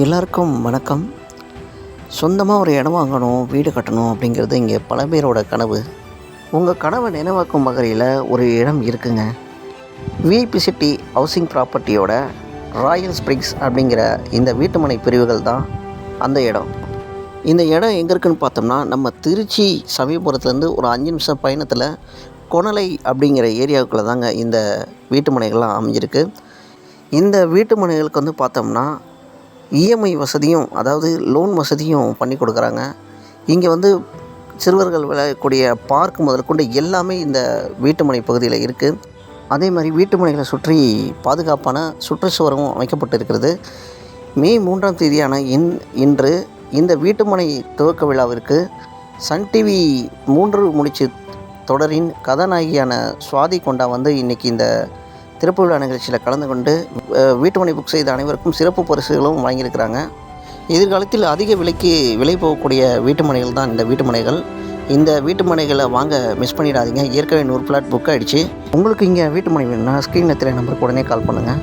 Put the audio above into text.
எல்லாருக்கும் வணக்கம். சொந்தமாக ஒரு இடம் வாங்கணும், வீடு கட்டணும் அப்படிங்கிறது இங்கே பல பேரோட கனவு. உங்கள் கனவை நினைவாக்கும் வகையில் ஒரு இடம் இருக்குங்க. விஐபி சிட்டி ஹவுசிங் ப்ராப்பர்ட்டியோட ராயல் ஸ்ப்ரிங்ஸ் அப்படிங்கிற இந்த வீட்டுமனை பிரிவுகள் தான் அந்த இடம். இந்த இடம் எங்கே இருக்குதுன்னு பார்த்தோம்னா, நம்ம திருச்சி சமீபுரத்துலேருந்து ஒரு 5 நிமிஷம் பயணத்தில் கொணலை அப்படிங்கிற ஏரியாவுக்குள்ளே தாங்க இந்த வீட்டுமனைகள்லாம் அமைஞ்சிருக்கு. இந்த வீட்டுமனைகளுக்கு வந்து பார்த்தோம்னா இஎம்ஐ வசதியும், அதாவது லோன் வசதியும் பண்ணி கொடுக்குறாங்க. இங்கே வந்து சிறுவர்கள் விளையாடக்கூடிய பார்க் முதற்கொண்டு எல்லாமே இந்த வீட்டுமனை பகுதியில் இருக்குது. அதே மாதிரி வீட்டுமனைகளை சுற்றி பாதுகாப்பான சுற்றுச்சுவரும் அமைக்கப்பட்டு இருக்கிறது. மே 3ஆம் தேதியான இன்று இந்த வீட்டுமனை துவக்க விழாவிற்கு சன் டிவி 3 முடிச்சு தொடரின் கதாநாயகியான சுவாதி கொண்டா வந்து இன்றைக்கி இந்த திறப்பு விழா நிகழ்ச்சியில் கலந்து கொண்டு வீட்டுமனை புக் செய்த அனைவருக்கும் சிறப்பு பரிசுகளும் வாங்கியிருக்கிறாங்க. எதிர்காலத்தில் அதிக விலைக்கு விலை போகக்கூடிய வீட்டுமனைகள் தான் இந்த வீட்டுமனைகள். இந்த வீட்டுமனைகளை வாங்க மிஸ் பண்ணிடாதீங்க. ஏற்கனவே 100 பிளாட் புக் ஆகிடுச்சு. உங்களுக்கு இங்கே வீட்டுமனை வேணும்னா ஸ்க்ரீனில் தெரிய நம்பருக்கு உடனே கால் பண்ணுங்கள்.